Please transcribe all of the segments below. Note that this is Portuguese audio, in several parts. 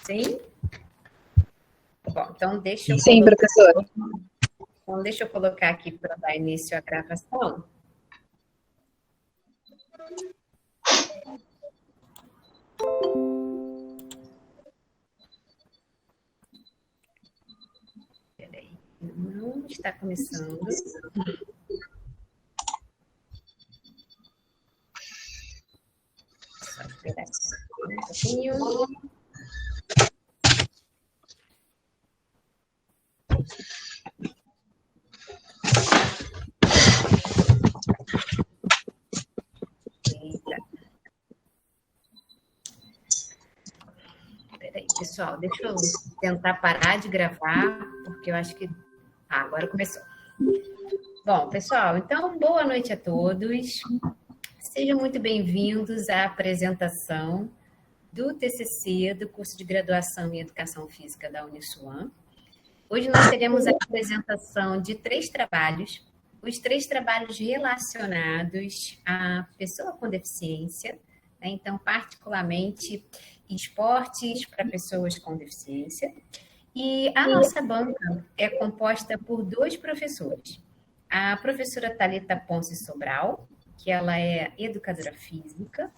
Sim? Bom, então deixa eu Sim, professora. Então, deixa eu colocar aqui para dar início à gravação. Peraí, não está começando. Só esperar um pouquinho. Peraí, pessoal, deixa eu tentar parar de gravar, porque eu acho que... agora começou. Bom, pessoal, então, boa noite a todos. Sejam muito bem-vindos à apresentação do TCC, do curso de graduação em Educação Física da Uniswan. Hoje nós teremos a apresentação de 3 trabalhos, os 3 trabalhos relacionados à pessoa com deficiência, né? Então, particularmente, esportes para pessoas com deficiência. E a nossa banca é composta por 2 professores. A professora Thalita Ponce Sobral, que ela é educadora física,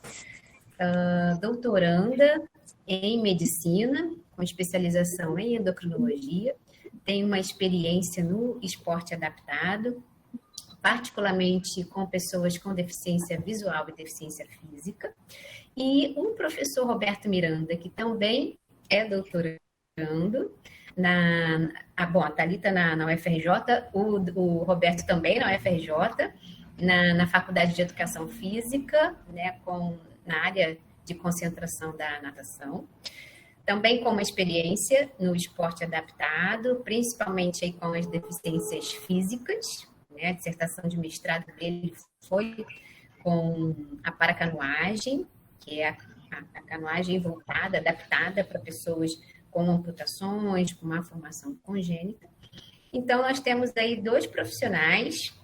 doutoranda em medicina, com especialização em endocrinologia, tem uma experiência no esporte adaptado, particularmente com pessoas com deficiência visual e deficiência física, e o professor Roberto Miranda, que também é doutorando, a Thalita na UFRJ, o Roberto também na UFRJ, na Faculdade de Educação Física, né, na área de concentração da natação. Também com uma experiência no esporte adaptado, principalmente aí com as deficiências físicas, né? A dissertação de mestrado dele foi com a paracanoagem, que é a canoagem voltada, adaptada para pessoas com amputações, com má formação congênita. Então, nós temos aí 2 profissionais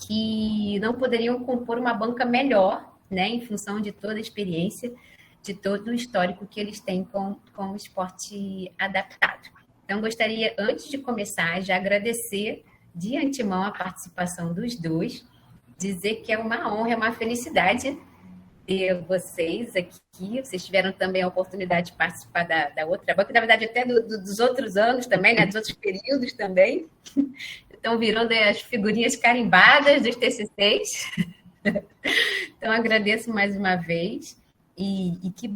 que não poderiam compor uma banca melhor, né, em função de toda a experiência, de todo o histórico que eles têm com o esporte adaptado. Então, gostaria, antes de começar, de agradecer de antemão a participação dos 2, dizer que é uma honra, é uma felicidade ter vocês aqui. Vocês tiveram também a oportunidade de participar da outra banca, na verdade, até dos outros anos também, né, dos outros períodos também. Estão virando as figurinhas carimbadas dos TCCs. Então, agradeço mais uma vez e que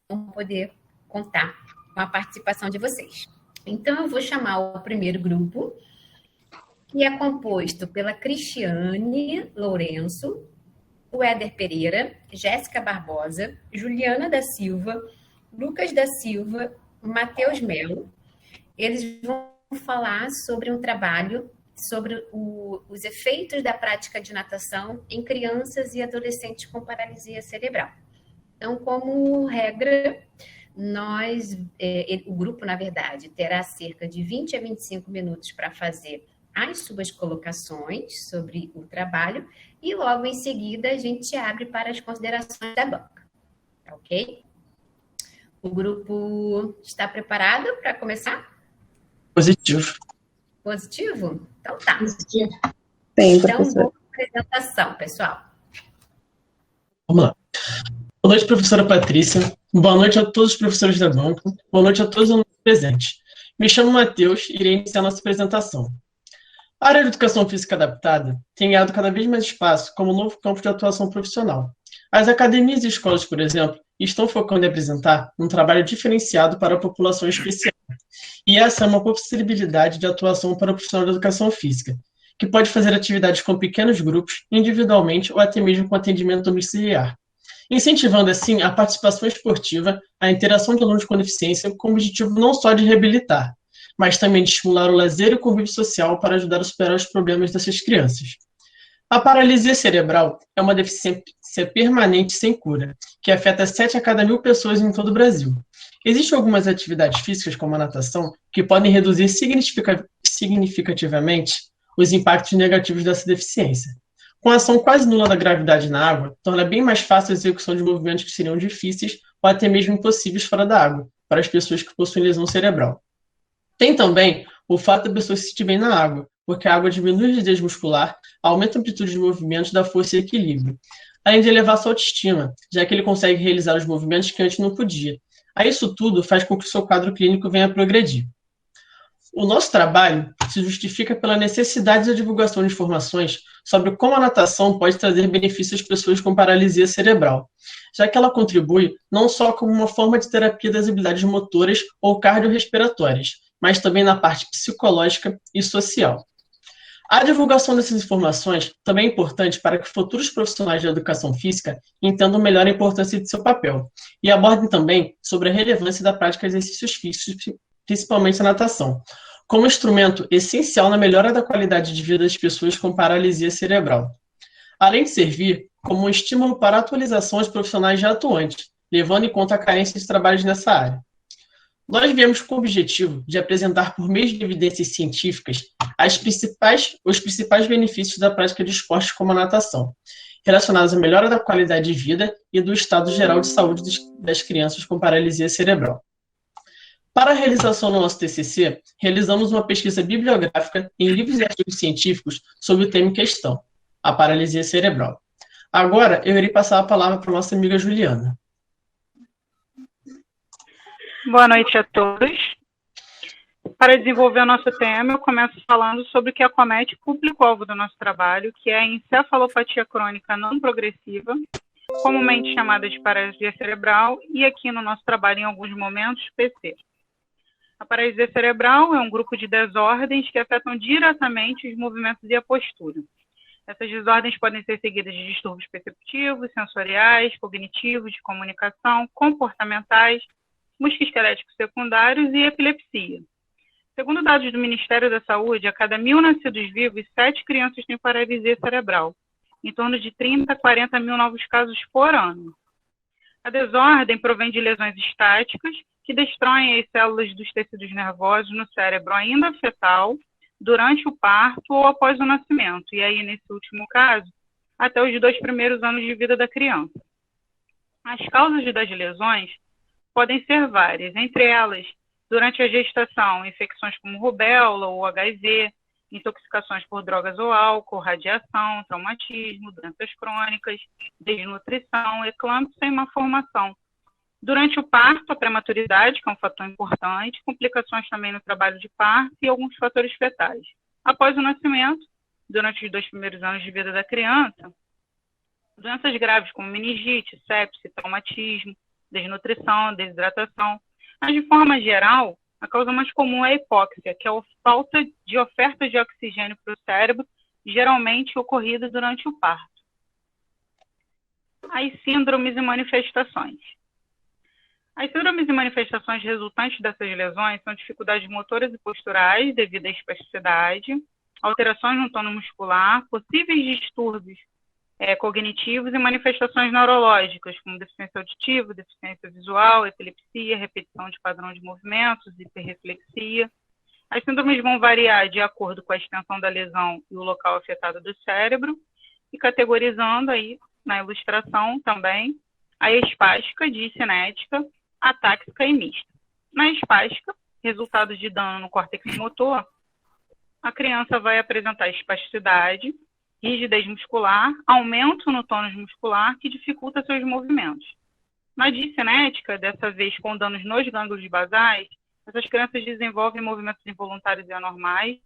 bom poder contar com a participação de vocês. Então, eu vou chamar o primeiro grupo, que é composto pela Cristiane Lourenço, o Éder Pereira, Jéssica Barbosa, Juliana da Silva, Lucas da Silva, Matheus Melo. Eles vão falar sobre um trabalho sobre os efeitos da prática de natação em crianças e adolescentes com paralisia cerebral. Então, como regra, o grupo, na verdade, terá cerca de 20 a 25 minutos para fazer as suas colocações sobre o trabalho e logo em seguida a gente abre para as considerações da banca. Ok? O grupo está preparado para começar? Positivo. Positivo? Então tá. Positivo. Bem, então, boa apresentação, pessoal. Vamos lá. Boa noite, professora Patrícia. Boa noite a todos os professores da banca. Boa noite a todos os alunos presentes. Me chamo Matheus e irei iniciar nossa apresentação. A área de educação física adaptada tem ganhado cada vez mais espaço como novo campo de atuação profissional. As academias e escolas, por exemplo, estão focando em apresentar um trabalho diferenciado para a população especial. E essa é uma possibilidade de atuação para o profissional de educação física, que pode fazer atividades com pequenos grupos, individualmente ou até mesmo com atendimento domiciliar, incentivando assim a participação esportiva, a interação de alunos com deficiência, com o objetivo não só de reabilitar, mas também de estimular o lazer e o convívio social para ajudar a superar os problemas dessas crianças. A paralisia cerebral é uma deficiência permanente sem cura, que afeta 7 a cada 1.000 pessoas em todo o Brasil. Existem algumas atividades físicas, como a natação, que podem reduzir significativamente os impactos negativos dessa deficiência. Com a ação quase nula da gravidade na água, torna bem mais fácil a execução de movimentos que seriam difíceis ou até mesmo impossíveis fora da água, para as pessoas que possuem lesão cerebral. Tem também o fato da pessoa se sentir bem na água, porque a água diminui a rigidez muscular, aumenta a amplitude de movimentos, dá força e equilíbrio, além de elevar sua autoestima, já que ele consegue realizar os movimentos que antes não podia. Aí isso tudo faz com que o seu quadro clínico venha a progredir. O nosso trabalho se justifica pela necessidade da divulgação de informações sobre como a natação pode trazer benefícios às pessoas com paralisia cerebral, já que ela contribui não só como uma forma de terapia das habilidades motoras ou cardiorrespiratórias, mas também na parte psicológica e social. A divulgação dessas informações também é importante para que futuros profissionais de educação física entendam melhor a importância de seu papel e abordem também sobre a relevância da prática de exercícios físicos, principalmente a natação, como instrumento essencial na melhora da qualidade de vida das pessoas com paralisia cerebral, além de servir como um estímulo para a atualização dos profissionais já atuantes, levando em conta a carência de trabalhos nessa área. Nós viemos com o objetivo de apresentar por meio de evidências científicas os principais benefícios da prática de esportes como a natação, relacionados à melhora da qualidade de vida e do estado geral de saúde das crianças com paralisia cerebral. Para a realização do nosso TCC, realizamos uma pesquisa bibliográfica em livros e artigos científicos sobre o tema em questão, a paralisia cerebral. Agora, eu irei passar a palavra para a nossa amiga Juliana. Boa noite a todos. Para desenvolver o nosso tema, eu começo falando sobre o que acomete o público-alvo do nosso trabalho, que é a encefalopatia crônica não progressiva, comumente chamada de paralisia cerebral, e aqui no nosso trabalho, em alguns momentos, PC. A paralisia cerebral é um grupo de desordens que afetam diretamente os movimentos e a postura. Essas desordens podem ser seguidas de distúrbios perceptivos, sensoriais, cognitivos, de comunicação, comportamentais, musculoesqueléticos secundários e epilepsia. Segundo dados do Ministério da Saúde, a cada 1.000 nascidos vivos, 7 crianças têm paralisia cerebral, em torno de 30 a 40 mil novos casos por ano. A desordem provém de lesões estáticas que destroem as células dos tecidos nervosos no cérebro ainda fetal, durante o parto ou após o nascimento, e aí, nesse último caso, até os 2 primeiros anos de vida da criança. As causas das lesões podem ser várias, entre elas, durante a gestação, infecções como rubéola ou HIV, intoxicações por drogas ou álcool, radiação, traumatismo, doenças crônicas, desnutrição, eclâmpsia e malformação. Durante o parto, a prematuridade, que é um fator importante, complicações também no trabalho de parto e alguns fatores fetais. Após o nascimento, durante os 2 primeiros anos de vida da criança, doenças graves como meningite, sepse, traumatismo, desnutrição, desidratação. Mas, de forma geral, a causa mais comum é a hipóxia, que é a falta de oferta de oxigênio para o cérebro, geralmente ocorrida durante o parto. As síndromes e manifestações. As síndromes e manifestações resultantes dessas lesões são dificuldades motoras e posturais devido à espasticidade, alterações no tônus muscular, possíveis distúrbios cognitivos e manifestações neurológicas, como deficiência auditiva, deficiência visual, epilepsia, repetição de padrão de movimentos, hiperreflexia. As síndromes vão variar de acordo com a extensão da lesão e o local afetado do cérebro, e categorizando aí na ilustração também a espástica, discinética, atáxica e mista. Na espástica, resultado de dano no córtex motor, a criança vai apresentar espasticidade, rigidez muscular, aumento no tônus muscular que dificulta seus movimentos. Na discinética, dessa vez com danos nos gânglios basais, essas crianças desenvolvem movimentos involuntários e anormais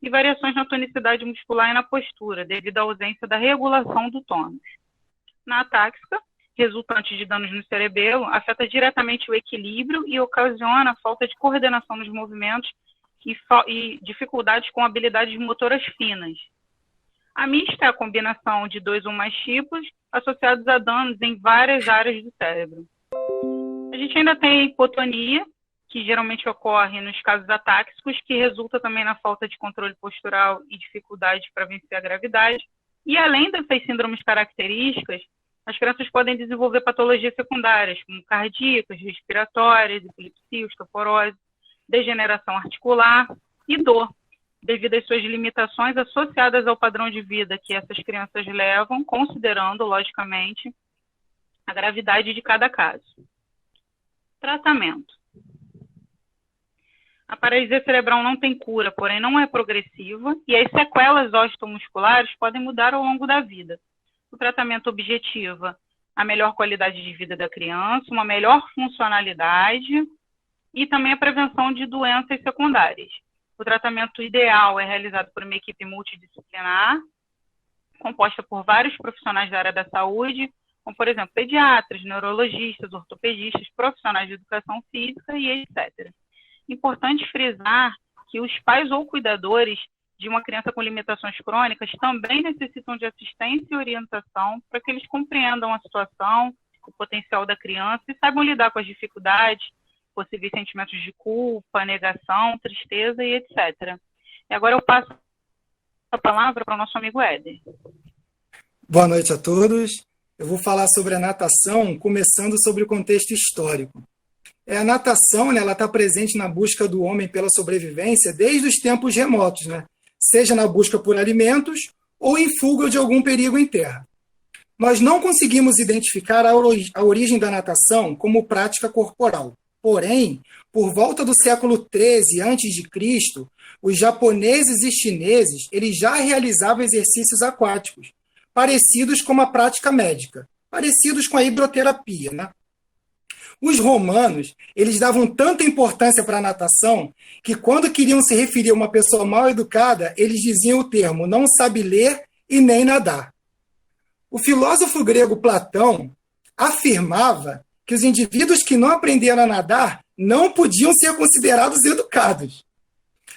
e variações na tonicidade muscular e na postura, devido à ausência da regulação do tônus. Na atáxica, resultante de danos no cerebelo, afeta diretamente o equilíbrio e ocasiona a falta de coordenação nos movimentos e dificuldades com habilidades motoras finas. A mista é a combinação de 2 ou mais tipos associados a danos em várias áreas do cérebro. A gente ainda tem a hipotonia, que geralmente ocorre nos casos atáxicos, que resulta também na falta de controle postural e dificuldade para vencer a gravidade. E além dessas síndromes características, as crianças podem desenvolver patologias secundárias, como cardíacas, respiratórias, epilepsia, osteoporose, degeneração articular e dor, devido às suas limitações associadas ao padrão de vida que essas crianças levam, considerando, logicamente, a gravidade de cada caso. Tratamento. A paralisia cerebral não tem cura, porém não é progressiva, e as sequelas osteomusculares podem mudar ao longo da vida. O tratamento objetiva a melhor qualidade de vida da criança, uma melhor funcionalidade e também a prevenção de doenças secundárias. O tratamento ideal é realizado por uma equipe multidisciplinar, composta por vários profissionais da área da saúde, como, por exemplo, pediatras, neurologistas, ortopedistas, profissionais de educação física e etc. Importante frisar que os pais ou cuidadores de uma criança com limitações crônicas também necessitam de assistência e orientação para que eles compreendam a situação, o potencial da criança e saibam lidar com as dificuldades, possíveis sentimentos de culpa, negação, tristeza e etc. E agora eu passo a palavra para o nosso amigo Éder. Boa noite a todos. Eu vou falar sobre a natação, começando sobre o contexto histórico. A natação, né, ela está presente na busca do homem pela sobrevivência desde os tempos remotos, né? Seja na busca por alimentos ou em fuga de algum perigo em terra. Nós não conseguimos identificar a origem da natação como prática corporal. Porém, por volta do século XIII a.C., os japoneses e chineses eles já realizavam exercícios aquáticos, parecidos com uma prática médica, parecidos com a hidroterapia, né? Os romanos, eles davam tanta importância para a natação que quando queriam se referir a uma pessoa mal educada, eles diziam o termo não sabe ler e nem nadar. O filósofo grego Platão afirmava que os indivíduos que não aprenderam a nadar não podiam ser considerados educados.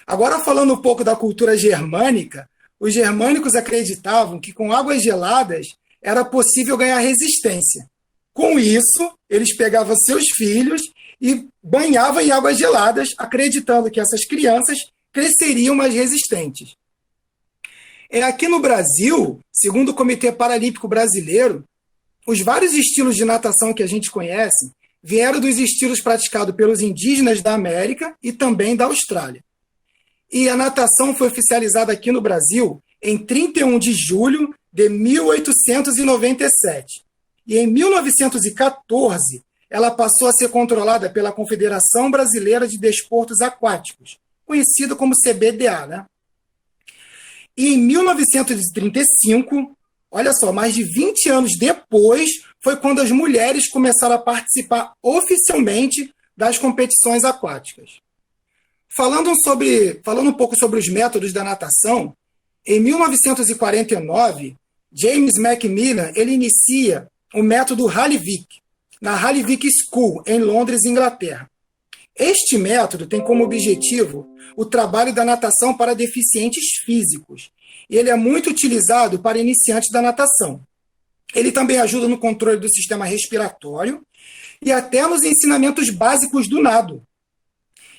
Agora, falando um pouco da cultura germânica, os germânicos acreditavam que com águas geladas era possível ganhar resistência. Com isso, eles pegavam seus filhos e banhavam em águas geladas, acreditando que essas crianças cresceriam mais resistentes. Aqui no Brasil, segundo o Comitê Paralímpico Brasileiro, os vários estilos de natação que a gente conhece vieram dos estilos praticados pelos indígenas da América e também da Austrália. E a natação foi oficializada aqui no Brasil em 31 de julho de 1897. E em 1914, ela passou a ser controlada pela Confederação Brasileira de Desportos Aquáticos, conhecida como CBDA, né? E em 1935, olha só, mais de 20 anos depois, foi quando as mulheres começaram a participar oficialmente das competições aquáticas. Falando um pouco sobre os métodos da natação, em 1949, James Macmillan ele inicia o método Halliwick, na Halliwick School, em Londres, Inglaterra. Este método tem como objetivo o trabalho da natação para deficientes físicos. E ele é muito utilizado para iniciantes da natação. Ele também ajuda no controle do sistema respiratório e até nos ensinamentos básicos do nado.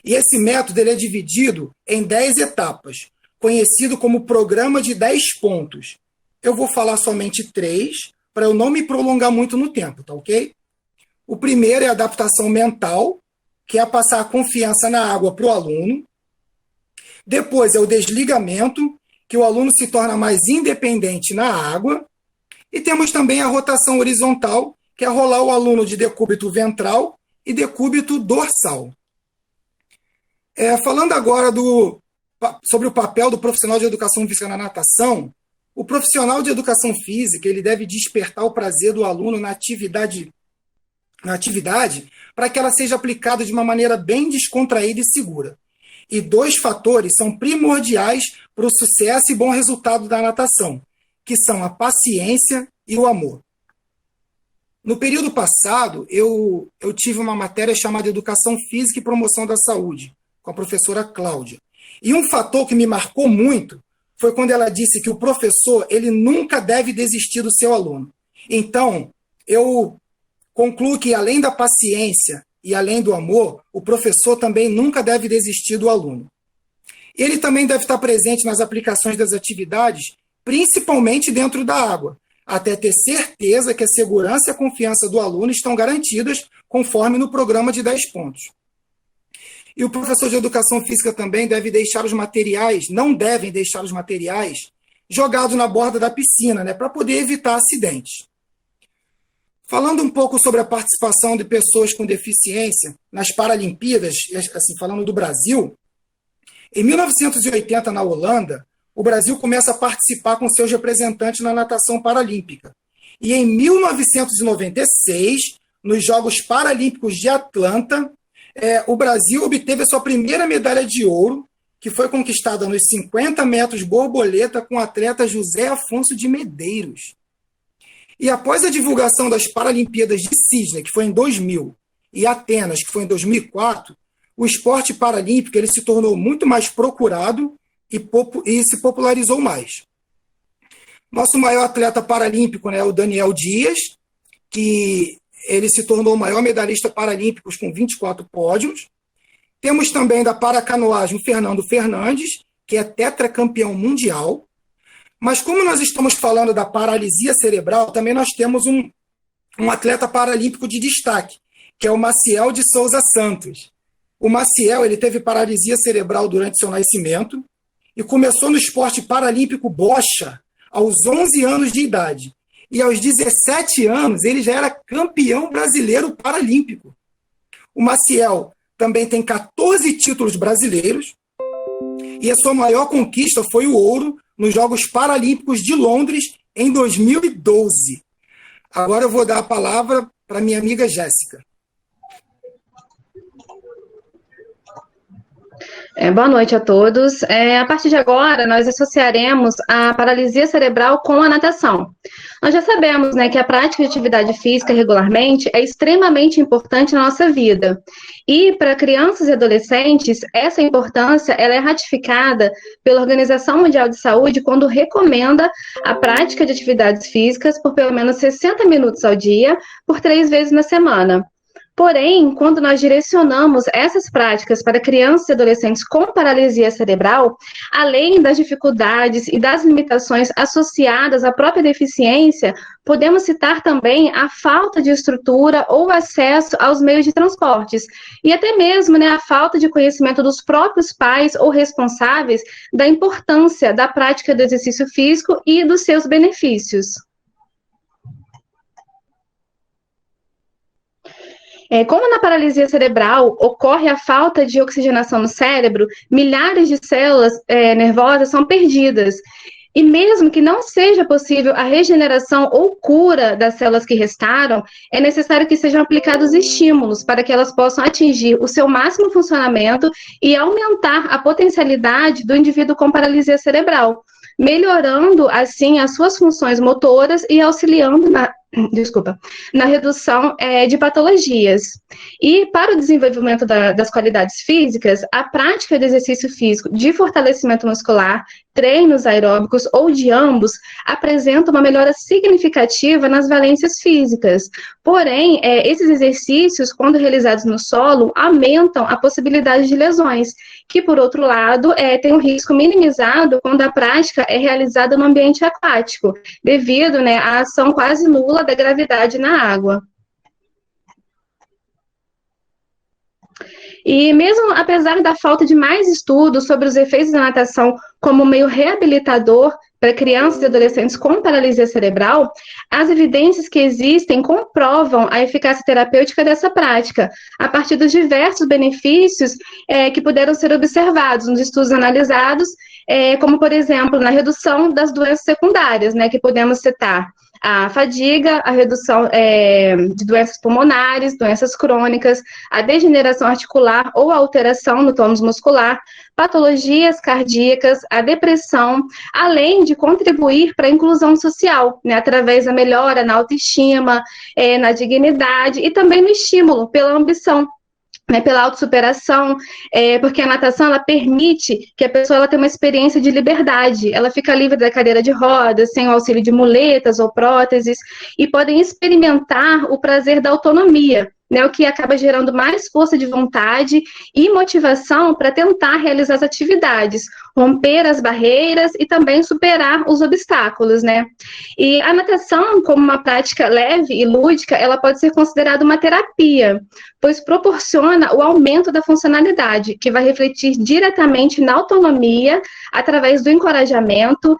E esse método ele é dividido em 10 etapas, conhecido como programa de 10 pontos. Eu vou falar somente 3, para eu não me prolongar muito no tempo, tá ok? O primeiro é a adaptação mental, que é passar a confiança na água para o aluno. Depois é o desligamento, que o aluno se torna mais independente na água. E temos também a rotação horizontal, que é rolar o aluno de decúbito ventral e decúbito dorsal. Falando agora sobre o papel do profissional de educação física na natação, o profissional de educação física ele deve despertar o prazer do aluno na atividade para que ela seja aplicada de uma maneira bem descontraída e segura. E 2 fatores são primordiais para o sucesso e bom resultado da natação, que são a paciência e o amor. No período passado, eu tive uma matéria chamada Educação Física e Promoção da Saúde, com a professora Cláudia. E um fator que me marcou muito foi quando ela disse que o professor ele nunca deve desistir do seu aluno. Então, eu concluo que, além da paciência e além do amor, o professor também nunca deve desistir do aluno. Ele também deve estar presente nas aplicações das atividades, principalmente dentro da água, até ter certeza que a segurança e a confiança do aluno estão garantidas conforme no programa de 10 pontos. E o professor de educação física também não devem deixar os materiais jogados na borda da piscina, né, para poder evitar acidentes. Falando um pouco sobre a participação de pessoas com deficiência nas Paralimpíadas, assim, falando do Brasil, Em 1980, na Holanda, o Brasil começa a participar com seus representantes na natação paralímpica. E em 1996, nos Jogos Paralímpicos de Atlanta, o Brasil obteve a sua primeira medalha de ouro, que foi conquistada nos 50 metros borboleta com o atleta José Afonso de Medeiros. E após a divulgação das Paralimpíadas de Sydney, que foi em 2000, e Atenas, que foi em 2004, o esporte paralímpico ele se tornou muito mais procurado e se popularizou mais. Nosso maior atleta paralímpico, né, o Daniel Dias, que ele se tornou o maior medalhista paralímpico com 24 pódios. Temos também da paracanoagem o Fernando Fernandes, que é tetracampeão mundial. Mas como nós estamos falando da paralisia cerebral, também nós temos um atleta paralímpico de destaque, que é o Maciel de Souza Santos. O Maciel ele teve paralisia cerebral durante seu nascimento e começou no esporte paralímpico bocha aos 11 anos de idade. E aos 17 anos ele já era campeão brasileiro paralímpico. O Maciel também tem 14 títulos brasileiros e a sua maior conquista foi o ouro nos Jogos Paralímpicos de Londres em 2012. Agora eu vou dar a palavra para minha amiga Jéssica. Boa noite a todos. A partir de agora, nós associaremos a paralisia cerebral com a natação. Nós já sabemos, né, que a prática de atividade física regularmente é extremamente importante na nossa vida. E para crianças e adolescentes, essa importância ela é ratificada pela Organização Mundial de Saúde quando recomenda a prática de atividades físicas por pelo menos 60 minutos ao dia, por 3 vezes na semana. Porém, quando nós direcionamos essas práticas para crianças e adolescentes com paralisia cerebral, além das dificuldades e das limitações associadas à própria deficiência, podemos citar também a falta de estrutura ou acesso aos meios de transportes, e até mesmo, né, a falta de conhecimento dos próprios pais ou responsáveis da importância da prática do exercício físico e dos seus benefícios. Como na paralisia cerebral ocorre a falta de oxigenação no cérebro, milhares de células nervosas são perdidas. E mesmo que não seja possível a regeneração ou cura das células que restaram, é necessário que sejam aplicados estímulos para que elas possam atingir o seu máximo funcionamento e aumentar a potencialidade do indivíduo com paralisia cerebral, melhorando, assim, as suas funções motoras e auxiliando na redução de patologias. E para o desenvolvimento das qualidades físicas, a prática de exercício físico de fortalecimento muscular, treinos aeróbicos ou de ambos, apresenta uma melhora significativa nas valências físicas. Porém, esses exercícios, quando realizados no solo, aumentam a possibilidade de lesões, que, por outro lado, tem um risco minimizado quando a prática é realizada no ambiente aquático, devido, né, à ação quase nula da gravidade na água. E mesmo apesar da falta de mais estudos sobre os efeitos da natação como meio reabilitador para crianças e adolescentes com paralisia cerebral, as evidências que existem comprovam a eficácia terapêutica dessa prática, a partir dos diversos benefícios que puderam ser observados nos estudos analisados, como, por exemplo, na redução das doenças secundárias, né, que podemos citar a fadiga, a redução de doenças pulmonares, doenças crônicas, a degeneração articular ou a alteração no tônus muscular, patologias cardíacas, a depressão, além de contribuir para a inclusão social, né, através da melhora na autoestima, na dignidade e também no estímulo pela ambição, né, pela autossuperação, porque a natação ela permite que a pessoa ela tenha uma experiência de liberdade, ela fica livre da cadeira de rodas, sem o auxílio de muletas ou próteses, e podem experimentar o prazer da autonomia, né, o que acaba gerando mais força de vontade e motivação para tentar realizar as atividades, romper as barreiras e também superar os obstáculos, né? E a natação, como uma prática leve e lúdica, ela pode ser considerada uma terapia, pois proporciona o aumento da funcionalidade, que vai refletir diretamente na autonomia, através do encorajamento,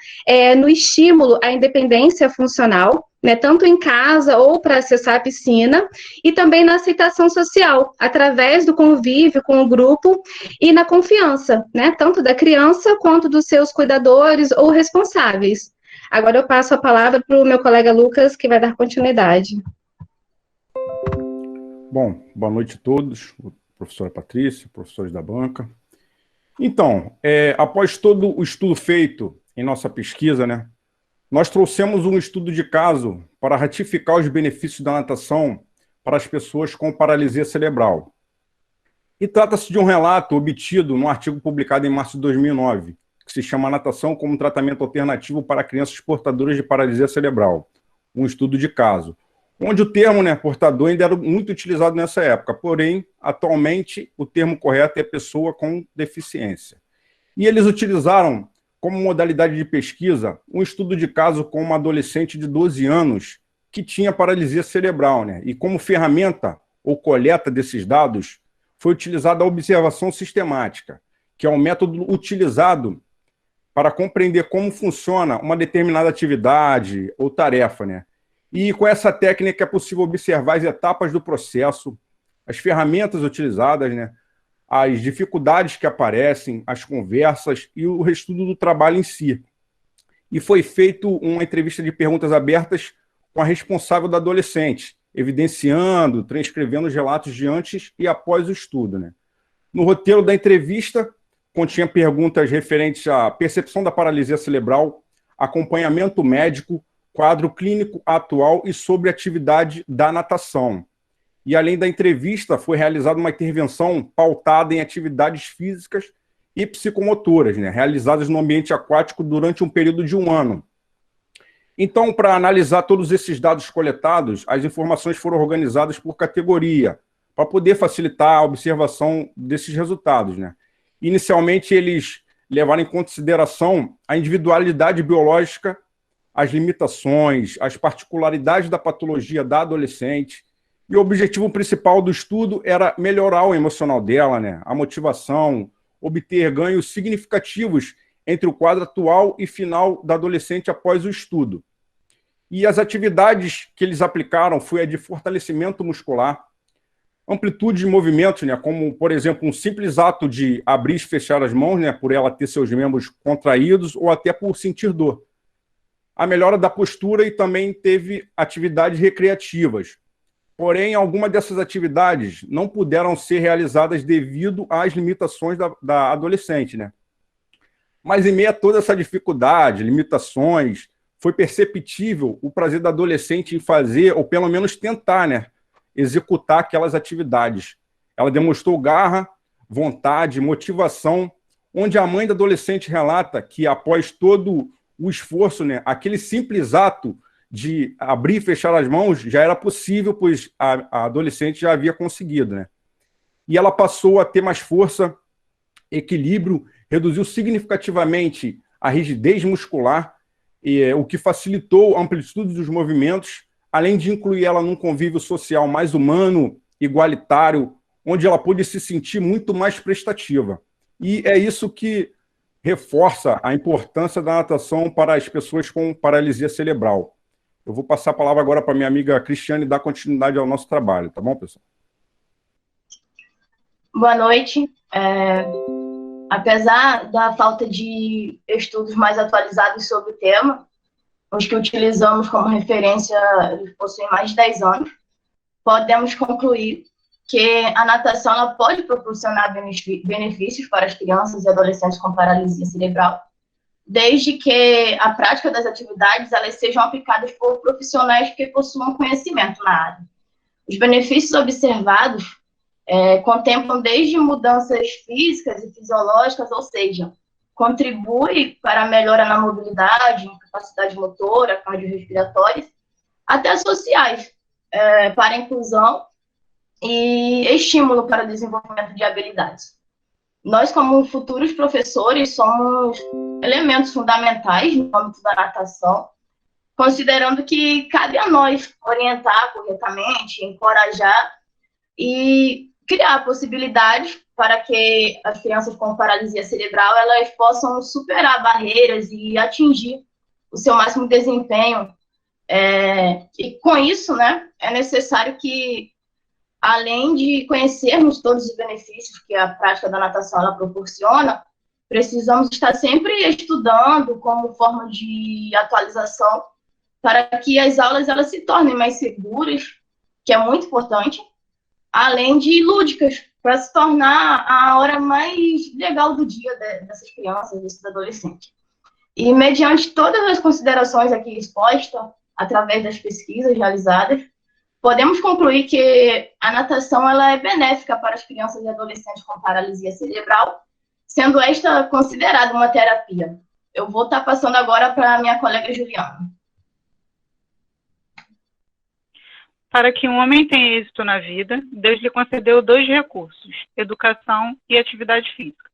no estímulo à independência funcional, né, tanto em casa ou para acessar a piscina, e também na aceitação social, através do convívio com o grupo e na confiança, né, tanto da criança quanto dos seus cuidadores ou responsáveis. Agora eu passo a palavra para o meu colega Lucas, que vai dar continuidade. Bom, boa noite a todos, professora Patrícia, professores da banca. Então, após todo o estudo feito em nossa pesquisa, né, nós trouxemos um estudo de caso para ratificar os benefícios da natação para as pessoas com paralisia cerebral. E trata-se de um relato obtido num artigo publicado em março de 2009, que se chama Natação como Tratamento Alternativo para Crianças Portadoras de Paralisia Cerebral, um estudo de caso, onde o termo, né, portador ainda era muito utilizado nessa época, porém, atualmente, o termo correto é pessoa com deficiência. E eles utilizaram como modalidade de pesquisa um estudo de caso com uma adolescente de 12 anos que tinha paralisia cerebral, né? E como ferramenta ou coleta desses dados, foi utilizada a observação sistemática, que é um método utilizado para compreender como funciona uma determinada atividade ou tarefa, né? E com essa técnica é possível observar as etapas do processo, as ferramentas utilizadas, né, as dificuldades que aparecem, as conversas e o estudo do trabalho em si. E foi feita uma entrevista de perguntas abertas com a responsável da adolescente, evidenciando, transcrevendo os relatos de antes e após o estudo, né. No roteiro da entrevista, continha perguntas referentes à percepção da paralisia cerebral, acompanhamento médico, quadro clínico atual e sobre a atividade da natação. E, além da entrevista, foi realizada uma intervenção pautada em atividades físicas e psicomotoras, né, realizadas no ambiente aquático durante um período de 1 ano. Então, para analisar todos esses dados coletados, as informações foram organizadas por categoria, para poder facilitar a observação desses resultados, né. Inicialmente, eles levaram em consideração a individualidade biológica, as limitações, as particularidades da patologia da adolescente, e o objetivo principal do estudo era melhorar o emocional dela, né, a motivação, obter ganhos significativos entre o quadro atual e final da adolescente após o estudo. E as atividades que eles aplicaram foi a de fortalecimento muscular, amplitude de movimentos, né, como, por exemplo, um simples ato de abrir e fechar as mãos, né, por ela ter seus membros contraídos ou até por sentir dor. A melhora da postura e também teve atividades recreativas. Porém, algumas dessas atividades não puderam ser realizadas devido às limitações da adolescente, né? Mas, em meio a toda essa dificuldade, limitações, foi perceptível o prazer da adolescente em fazer, ou pelo menos tentar, né, executar aquelas atividades. Ela demonstrou garra, vontade, motivação, onde a mãe da adolescente relata que, após todo o esforço, né, aquele simples ato de abrir e fechar as mãos já era possível, pois a adolescente já havia conseguido, né? E ela passou a ter mais força, equilíbrio, reduziu significativamente a rigidez muscular, o que facilitou a amplitude dos movimentos, além de incluir ela num convívio social mais humano, igualitário, onde ela pôde se sentir muito mais prestativa. E é isso que reforça a importância da natação para as pessoas com paralisia cerebral. Eu vou passar a palavra agora para minha amiga Cristiane dar continuidade ao nosso trabalho, tá bom, pessoal? Boa noite. Apesar da falta de estudos mais atualizados sobre o tema, os que utilizamos como referência possuem mais de 10 anos, podemos concluir que a natação ela pode proporcionar benefícios para as crianças e adolescentes com paralisia cerebral, desde que a prática das atividades elas sejam aplicadas por profissionais que possuam conhecimento na área. Os benefícios observados contemplam desde mudanças físicas e fisiológicas, ou seja, contribui para a melhora na mobilidade, capacidade motora, cardiorrespiratórias, até sociais, para a inclusão e estímulo para o desenvolvimento de habilidades. Nós, como futuros professores, somos elementos fundamentais no âmbito da natação, considerando que cabe a nós orientar corretamente, encorajar e criar possibilidades para que as crianças com paralisia cerebral elas possam superar barreiras e atingir o seu máximo desempenho E com isso, né, é necessário que, além de conhecermos todos os benefícios que a prática da natação ela proporciona, precisamos estar sempre estudando como forma de atualização para que as aulas elas se tornem mais seguras, que é muito importante, além de lúdicas, para se tornar a hora mais legal do dia dessas crianças, desses adolescentes. E, mediante todas as considerações aqui expostas, através das pesquisas realizadas, podemos concluir que a natação ela é benéfica para as crianças e adolescentes com paralisia cerebral, sendo esta considerada uma terapia. Eu vou estar passando agora para a minha colega Juliana. Para que um homem tenha êxito na vida, Deus lhe concedeu 2 recursos, educação e atividade física.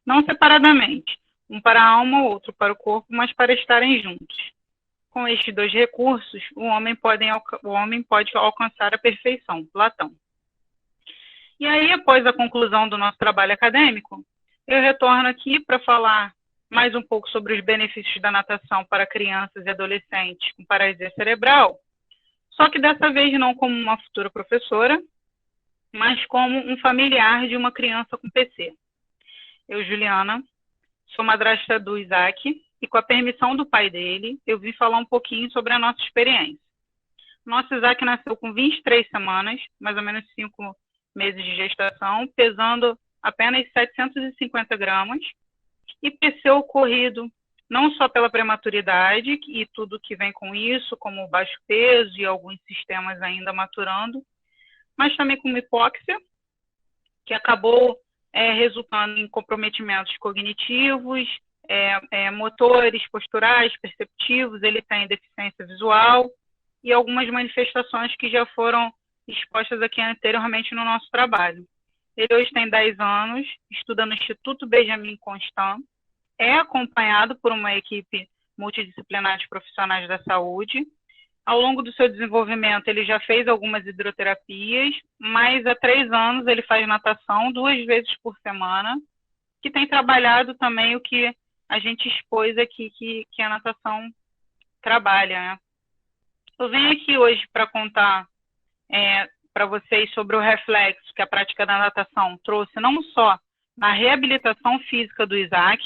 Não separadamente, um para a alma, outro para o corpo, mas para estarem juntos. Com estes 2 recursos, o homem pode alcançar a perfeição. Platão. E aí, após a conclusão do nosso trabalho acadêmico, eu retorno aqui para falar mais um pouco sobre os benefícios da natação para crianças e adolescentes com paralisia cerebral, só que dessa vez não como uma futura professora, mas como um familiar de uma criança com PC. Eu, Juliana, sou madrasta do Isaac e, com a permissão do pai dele, eu vim falar um pouquinho sobre a nossa experiência. Nosso Isaac nasceu com 23 semanas, mais ou menos 5 meses de gestação, pesando apenas 750 gramas, e PC ocorrido não só pela prematuridade e tudo que vem com isso, como o baixo peso e alguns sistemas ainda maturando, mas também com hipóxia, que acabou resultando em comprometimentos cognitivos, motores, posturais, perceptivos, ele tem deficiência visual e algumas manifestações que já foram expostas aqui anteriormente no nosso trabalho. Ele hoje tem 10 anos, estuda no Instituto Benjamin Constant, é acompanhado por uma equipe multidisciplinar de profissionais da saúde. Ao longo do seu desenvolvimento, ele já fez algumas hidroterapias, mas há 3 anos ele faz natação 2 vezes por semana, que tem trabalhado também o que a gente expôs aqui, que a natação trabalha, né? Eu venho aqui hoje para contar para vocês sobre o reflexo que a prática da natação trouxe, não só na reabilitação física do Isaac,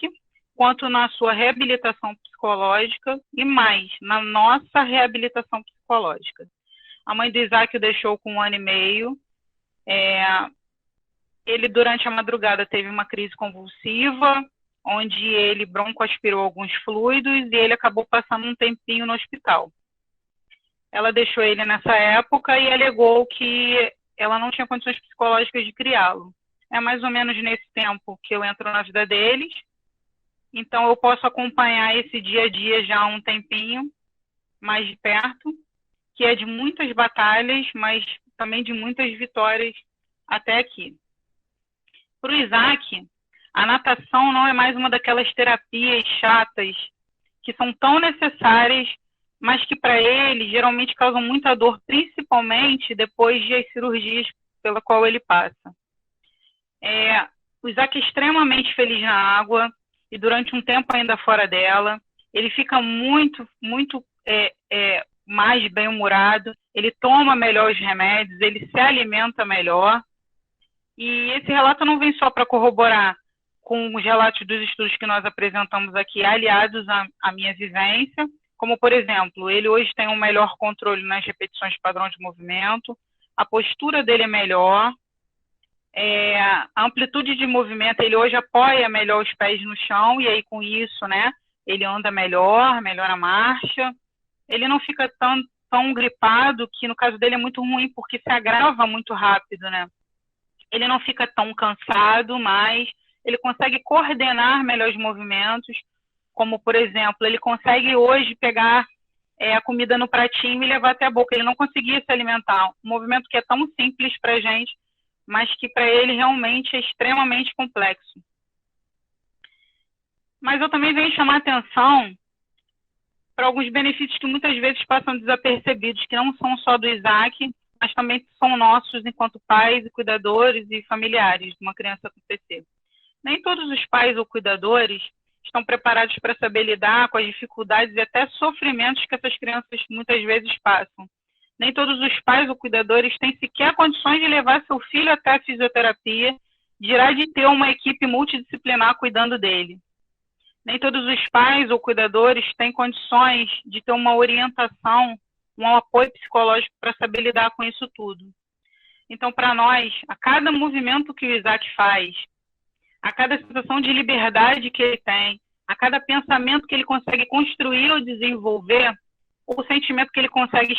quanto na sua reabilitação psicológica e mais, na nossa reabilitação psicológica. A mãe do Isaac o deixou com 1 ano e meio. Ele, durante a madrugada, teve uma crise convulsiva, onde ele broncoaspirou alguns fluidos e ele acabou passando um tempinho no hospital. Ela deixou ele nessa época e alegou que ela não tinha condições psicológicas de criá-lo. É mais ou menos nesse tempo que eu entro na vida deles. Então, eu posso acompanhar esse dia a dia já há um tempinho, mais de perto, que é de muitas batalhas, mas também de muitas vitórias até aqui. Para o Isaac, a natação não é mais uma daquelas terapias chatas que são tão necessárias, mas que para ele geralmente causam muita dor, principalmente depois das cirurgias pela qual ele passa. O Isaac é extremamente feliz na água, e durante um tempo ainda fora dela, ele fica muito mais bem-humorado, ele toma melhor os remédios, ele se alimenta melhor. E esse relato não vem só para corroborar com os relatos dos estudos que nós apresentamos aqui, aliados à minha vivência, como, por exemplo, ele hoje tem um melhor controle nas repetições de padrão de movimento, a postura dele é melhor, a amplitude de movimento, ele hoje apoia melhor os pés no chão, e aí com isso, né, ele anda melhor a marcha, ele não fica tão gripado, que no caso dele é muito ruim, porque se agrava muito rápido, né, ele não fica tão cansado, mas ele consegue coordenar melhor os movimentos, como, por exemplo, ele consegue hoje pegar a comida no pratinho e levar até a boca, ele não conseguia se alimentar, um movimento que é tão simples para a gente, mas que para ele realmente é extremamente complexo. Mas eu também venho chamar a atenção para alguns benefícios que muitas vezes passam desapercebidos, que não são só do Isaac, mas também são nossos enquanto pais e cuidadores e familiares de uma criança com PC. Nem todos os pais ou cuidadores, estão preparados para saber lidar com as dificuldades e até sofrimentos que essas crianças muitas vezes passam. Nem todos os pais ou cuidadores têm sequer condições de levar seu filho até a fisioterapia, dirá de ter uma equipe multidisciplinar cuidando dele. Nem todos os pais ou cuidadores têm condições de ter uma orientação, um apoio psicológico para saber lidar com isso tudo. Então, para nós, a cada movimento que o Isaac faz, a cada sensação de liberdade que ele tem, a cada pensamento que ele consegue construir ou desenvolver, o sentimento que ele consegue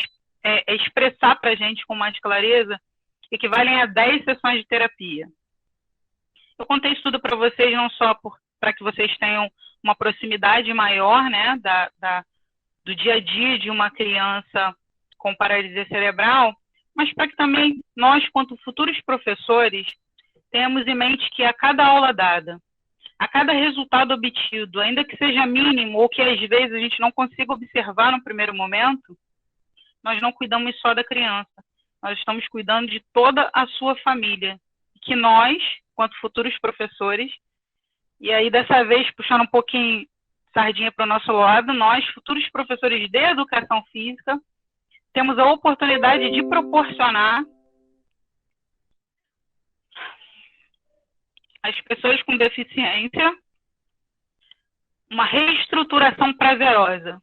expressar para a gente com mais clareza, equivalem a 10 sessões de terapia. Eu contei isso tudo para vocês não só para que vocês tenham uma proximidade maior, né, do dia a dia de uma criança com paralisia cerebral, mas para que também nós, quanto futuros professores, tenhamos em mente que a cada aula dada, a cada resultado obtido, ainda que seja mínimo ou que às vezes a gente não consiga observar no primeiro momento, nós não cuidamos só da criança, nós estamos cuidando de toda a sua família, que nós, quanto futuros professores, e aí dessa vez puxando um pouquinho sardinha para o nosso lado, nós, futuros professores de educação física, temos a oportunidade de proporcionar às pessoas com deficiência uma reestruturação prazerosa,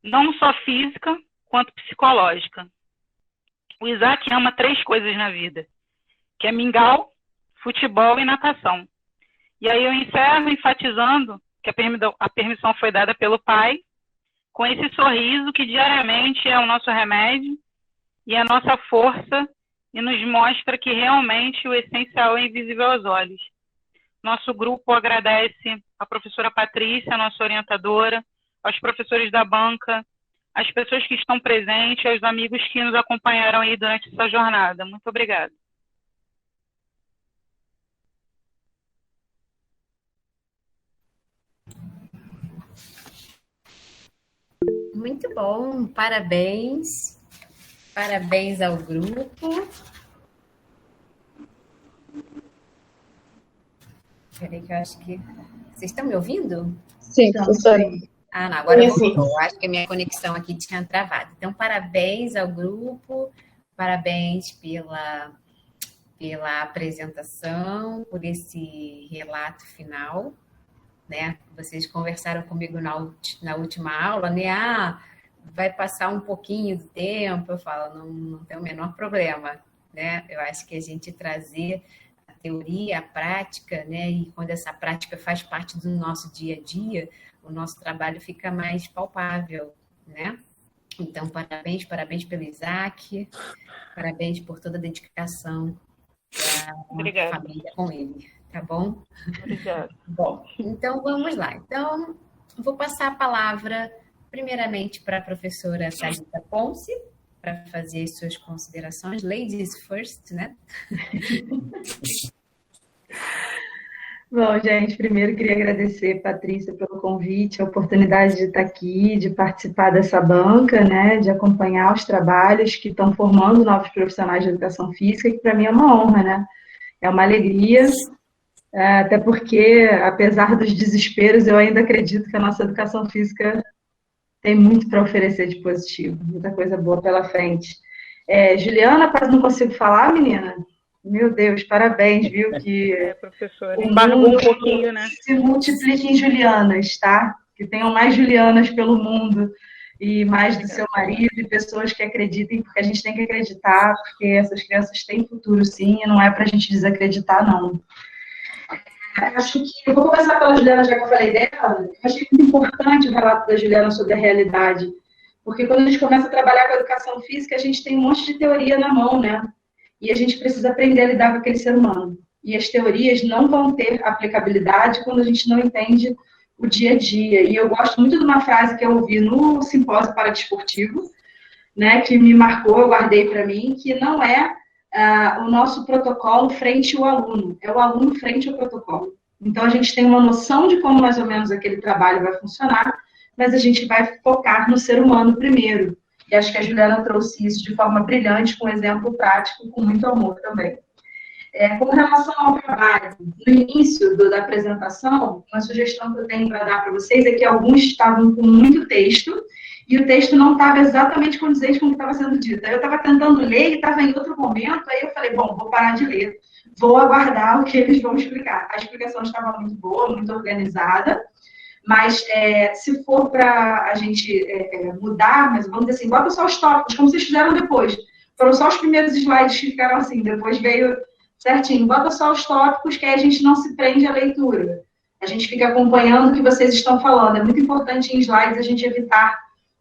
não só física, quanto psicológica. O Isaac ama 3 coisas na vida, que é mingau, futebol e natação. E aí eu encerro enfatizando que a permissão foi dada pelo pai, com esse sorriso que diariamente é o nosso remédio e a nossa força e nos mostra que realmente o essencial é invisível aos olhos. Nosso grupo agradece a professora Patrícia, nossa orientadora, aos professores da banca, às pessoas que estão presentes, aos amigos que nos acompanharam aí durante essa jornada. Muito obrigada. Muito bom, parabéns. Parabéns ao grupo. Peraí que eu acho que... Vocês estão me ouvindo? Sim, professora. Ah, não, agora voltou. Acho que a minha conexão aqui tinha travado. Então, parabéns ao grupo, parabéns pela apresentação, por esse relato final, né? Vocês conversaram comigo na última aula, né? Vai passar um pouquinho do tempo. Eu falo, não tem o menor problema, né? Eu acho que a gente trazer a teoria, a prática, né? E quando essa prática faz parte do nosso dia a dia, o nosso trabalho fica mais palpável, né? Então, parabéns pelo Isaac, parabéns por toda a dedicação da família com ele, tá bom? Obrigada. Bom, então vamos lá. Então, vou passar a palavra primeiramente para a professora Thalita Ponce, para fazer as suas considerações. Ladies first, né? Bom, gente, primeiro queria agradecer, Patrícia, pelo convite, a oportunidade de estar aqui, de participar dessa banca, né, de acompanhar os trabalhos que estão formando novos profissionais de educação física, que para mim é uma honra, né? É uma alegria, até porque, apesar dos desesperos, eu ainda acredito que a nossa educação física tem muito para oferecer de positivo, muita coisa boa pela frente. Juliana, quase não consigo falar, menina? Meu Deus, parabéns, viu? Que professora, embargou um pouquinho, né? Se multipliquem Julianas, tá? Que tenham mais Julianas pelo mundo e mais do seu marido e pessoas que acreditem, porque a gente tem que acreditar, porque essas crianças têm futuro, sim, e não é para a gente desacreditar, não. Acho que eu vou começar pela Juliana, já que eu falei dela. Eu achei muito importante o relato da Juliana sobre a realidade, porque quando a gente começa a trabalhar com a educação física, a gente tem um monte de teoria na mão, né? E a gente precisa aprender a lidar com aquele ser humano. E as teorias não vão ter aplicabilidade quando a gente não entende o dia a dia. E eu gosto muito de uma frase que eu ouvi no simpósio paradesportivo, né, que me marcou, eu guardei para mim, que não é o nosso protocolo frente ao aluno, é o aluno frente ao protocolo. Então, a gente tem uma noção de como mais ou menos aquele trabalho vai funcionar, mas a gente vai focar no ser humano primeiro. E acho que a Juliana trouxe isso de forma brilhante, com um exemplo prático, com muito amor também. Com relação ao trabalho, no início da apresentação, uma sugestão que eu tenho para dar para vocês é que alguns estavam com muito texto e o texto não estava exatamente condizente com o que estava sendo dito. Aí eu estava tentando ler e estava em outro momento, aí eu falei, bom, vou parar de ler, vou aguardar o que eles vão explicar. A explicação estava muito boa, muito organizada, mas se for para a gente mudar, mas vamos dizer assim, bota só os tópicos, como vocês fizeram depois. Foram só os primeiros slides que ficaram assim, depois veio certinho. Bota só os tópicos que aí a gente não se prende à leitura. A gente fica acompanhando o que vocês estão falando. É muito importante em slides a gente evitar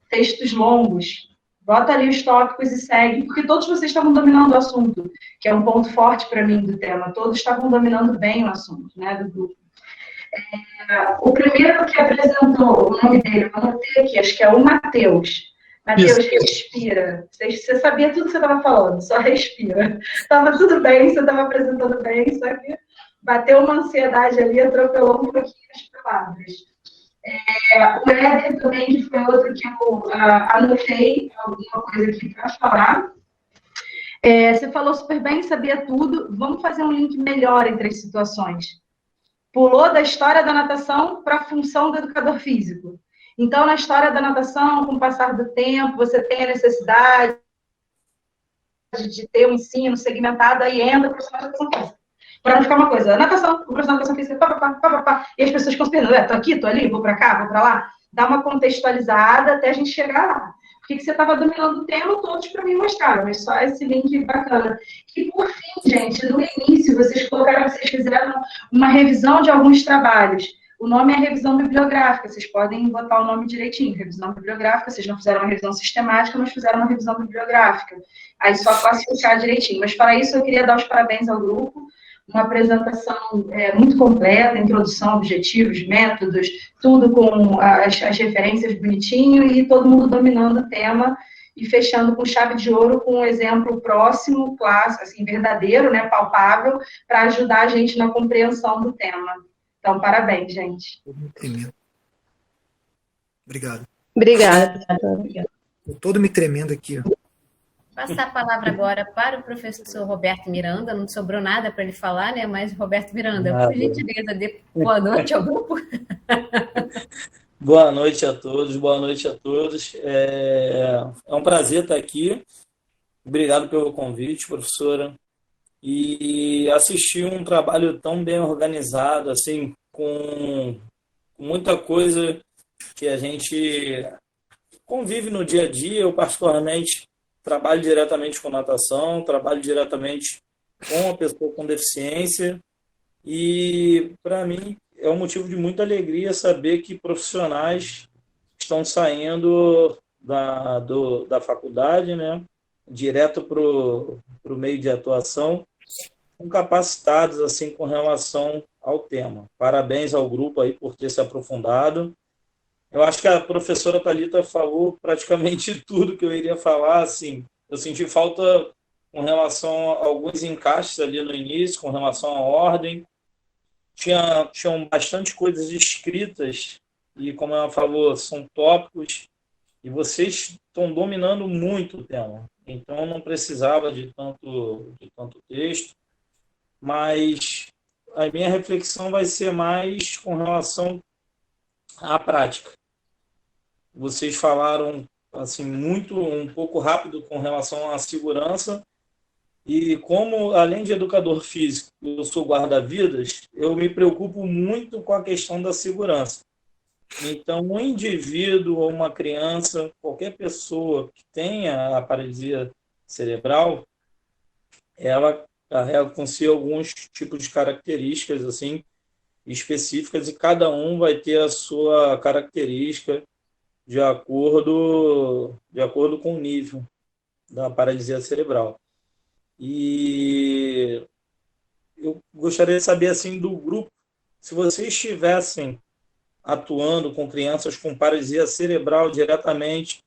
textos longos. Bota ali os tópicos e segue, porque todos vocês estavam dominando o assunto, que é um ponto forte para mim do tema. Todos estavam dominando bem o assunto, né, do grupo. O primeiro que apresentou, o nome dele, eu anotei aqui, acho que é o Matheus. Matheus, respira. Você sabia tudo que você estava falando, só respira. Estava tudo bem, você estava apresentando bem, só que bateu uma ansiedade ali, atropelou um pouquinho as palavras. O Éder também, que foi outro que eu anotei alguma coisa aqui para falar. Você falou super bem, sabia tudo. Vamos fazer um link melhor entre as situações. Pulou da história da natação para a função do educador físico. Então, na história da natação, com o passar do tempo, você tem a necessidade de ter um ensino segmentado, aí entra o profissional de educação física. Para não ficar uma coisa, natação, o profissional de educação física, pá, e as pessoas ficam se perguntando, tô aqui, tô ali, vou para cá, vou para lá. Dá uma contextualizada até a gente chegar lá. Por que você estava dominando o tema, todos para mim mostraram, mas só esse link bacana. E, por fim, gente, no início, vocês colocaram que vocês fizeram uma revisão de alguns trabalhos. O nome é revisão bibliográfica, vocês podem botar o nome direitinho, revisão bibliográfica, vocês não fizeram uma revisão sistemática, mas fizeram uma revisão bibliográfica. Aí só classificar direitinho. Mas para isso eu queria dar os parabéns ao grupo, uma apresentação muito completa, introdução, objetivos, métodos, tudo com as referências bonitinho e todo mundo dominando o tema e fechando com chave de ouro com um exemplo próximo, clássico, assim, verdadeiro, né, palpável, para ajudar a gente na compreensão do tema. Então, parabéns, gente. Obrigado. Obrigada. Estou todo me tremendo aqui. Passar a palavra agora para o professor Roberto Miranda. Não sobrou nada para ele falar, né? Mas, Roberto Miranda, por gentileza, dê boa noite ao grupo. Boa noite a todos, boa noite a todos. É um prazer estar aqui. Obrigado pelo convite, professora. E assistir um trabalho tão bem organizado, assim, com muita coisa que a gente convive no dia a dia. Eu, particularmente, trabalho diretamente com natação, trabalho diretamente com a pessoa com deficiência e, para mim, é um motivo de muita alegria saber que profissionais estão saindo da faculdade, né, direto para o meio de atuação, capacitados assim com relação ao tema. Parabéns ao grupo aí por ter se aprofundado. Eu acho que a professora Thalita falou praticamente tudo que eu iria falar. Assim, eu senti falta com relação a alguns encaixes ali no início, com relação à ordem. Tinham bastante coisas escritas e, como ela falou, são tópicos e vocês estão dominando muito o tema. Então, não precisava de tanto texto, mas a minha reflexão vai ser mais com relação à prática. Vocês falaram assim um pouco rápido com relação à segurança e como, além de educador físico, eu sou guarda-vidas, eu me preocupo muito com a questão da segurança. Então, um indivíduo ou uma criança, qualquer pessoa que tenha a paralisia cerebral, ela carrega com si alguns tipos de características assim específicas e cada um vai ter a sua característica de acordo com o nível da paralisia cerebral. E eu gostaria de saber assim do grupo, se vocês estivessem atuando com crianças com paralisia cerebral diretamente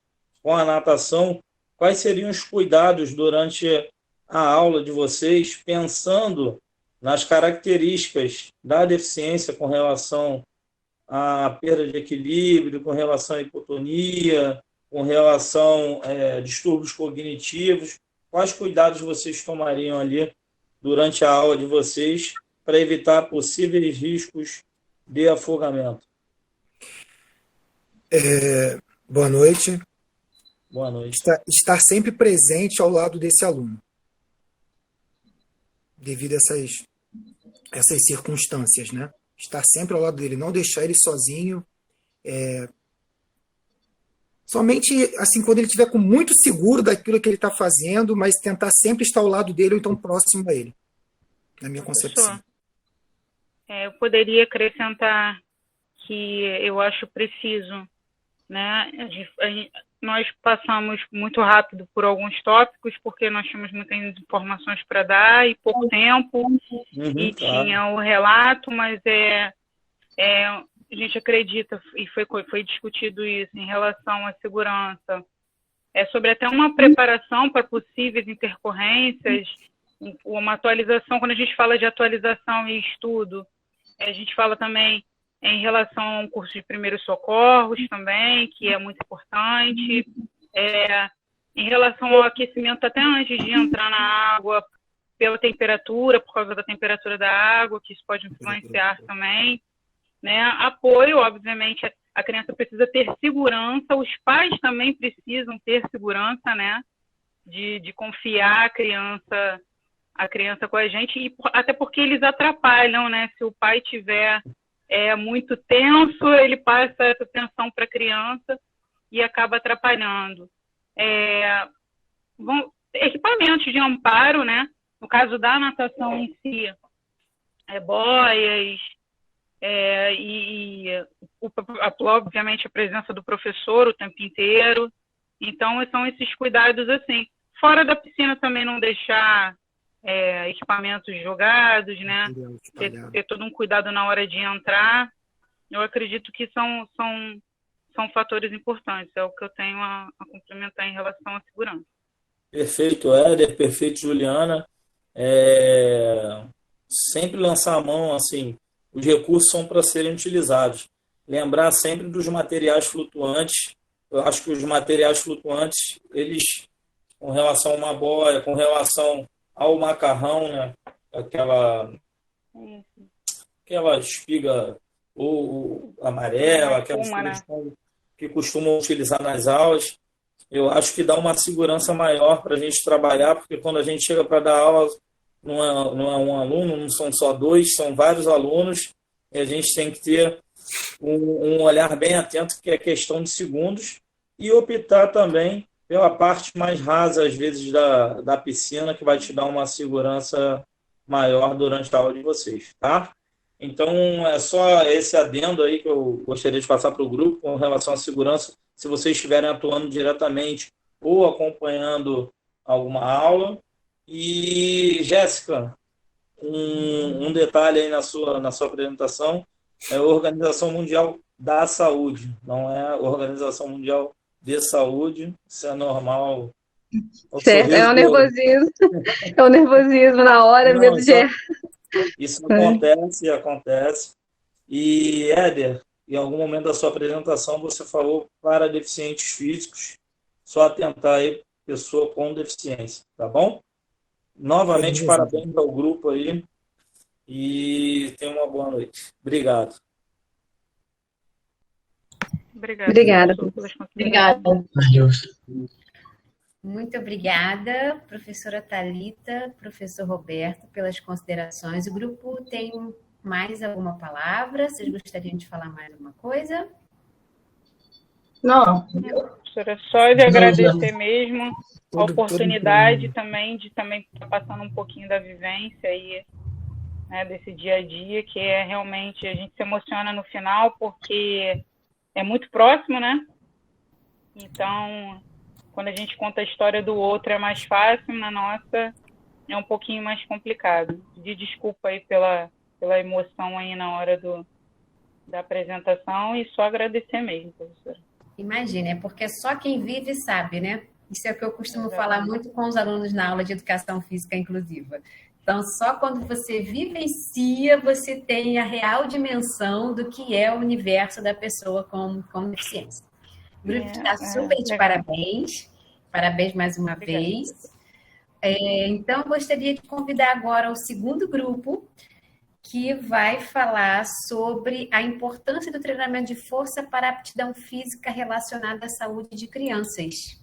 com a natação, quais seriam os cuidados durante a aula de vocês, pensando nas características da deficiência com relação à perda de equilíbrio, com relação à hipotonia, com relação a distúrbios cognitivos, quais cuidados vocês tomariam ali durante a aula de vocês para evitar possíveis riscos de afogamento? Boa noite. Boa noite. Estar sempre presente ao lado desse aluno, devido a essas circunstâncias, né? Estar sempre ao lado dele, não deixar ele sozinho. Somente assim, quando ele estiver muito seguro daquilo que ele está fazendo, mas tentar sempre estar ao lado dele ou então próximo a ele, na minha concepção. Eu poderia acrescentar que eu acho preciso, né? Nós passamos muito rápido por alguns tópicos, porque nós tínhamos muitas informações para dar e pouco tempo, e tinha o relato, mas a gente acredita, e foi discutido isso em relação à segurança, sobre até uma preparação para possíveis intercorrências, uma atualização. Quando a gente fala de atualização e estudo, a gente fala também em relação a um curso de primeiros socorros também, que é muito importante, em relação ao aquecimento até antes de entrar na água, pela temperatura, por causa da temperatura da água, que isso pode influenciar também, né? Apoio, obviamente, a criança precisa ter segurança, os pais também precisam ter segurança, né? De confiar a criança com a gente, e até porque eles atrapalham, né? Se o pai tiver muito tenso, ele passa essa tensão para a criança e acaba atrapalhando. Equipamentos de amparo, né? No caso da natação em si, boias, obviamente a presença do professor o tempo inteiro. Então, são esses cuidados assim. Fora da piscina também não deixar equipamentos jogados, né? Ter todo um cuidado na hora de entrar. Eu acredito que são fatores importantes. É o que eu tenho a complementar em relação à segurança. Perfeito, Éder. Perfeito, Juliana. Sempre lançar a mão, assim, os recursos são para serem utilizados. Lembrar sempre dos materiais flutuantes. Eu acho que os materiais flutuantes, eles, com relação a uma boia, com relação ao macarrão, né? Aquela espiga ou amarela, aquelas coisas que costumam utilizar nas aulas, eu acho que dá uma segurança maior para a gente trabalhar, porque quando a gente chega para dar aula, não é um aluno, não são só dois, são vários alunos, e a gente tem que ter um olhar bem atento, que é questão de segundos, e optar também pela parte mais rasa, às vezes, da piscina, que vai te dar uma segurança maior durante a aula de vocês, tá? Então, é só esse adendo aí que eu gostaria de passar para o grupo com relação à segurança, se vocês estiverem atuando diretamente ou acompanhando alguma aula. E, Jéssica, um detalhe aí na sua apresentação, é a Organização Mundial da Saúde, não é a Organização Mundial de Saúde, isso é normal. Certo, é o nervosismo. É o nervosismo na hora, Não, medo de errar. Isso acontece. E, Éder, em algum momento da sua apresentação, você falou para deficientes físicos, só atentar aí, pessoa com deficiência, tá bom? Novamente, parabéns ao grupo aí e tenha uma boa noite. Obrigado. Obrigada. Muito obrigada, professora Thalita, professor Roberto, pelas considerações. O grupo tem mais alguma palavra? Vocês gostariam de falar mais alguma coisa? Não. Professora, só de agradecer mesmo a oportunidade também de estar passando um pouquinho da vivência aí, né, desse dia a dia, que realmente a gente se emociona no final, porque é muito próximo, né? Então, quando a gente conta a história do outro é mais fácil, na nossa é um pouquinho mais complicado. Pedir desculpa aí pela emoção aí na hora da apresentação e só agradecer mesmo, professora. Imagina, é porque só quem vive sabe, né? Isso é o que eu costumo falar muito com os alunos na aula de Educação Física Inclusiva. Então, só quando você vivencia, você tem a real dimensão do que é o universo da pessoa com deficiência. O grupo está super de parabéns. Parabéns mais uma vez. Então, eu gostaria de convidar agora o segundo grupo, que vai falar sobre a importância do treinamento de força para a aptidão física relacionada à saúde de crianças.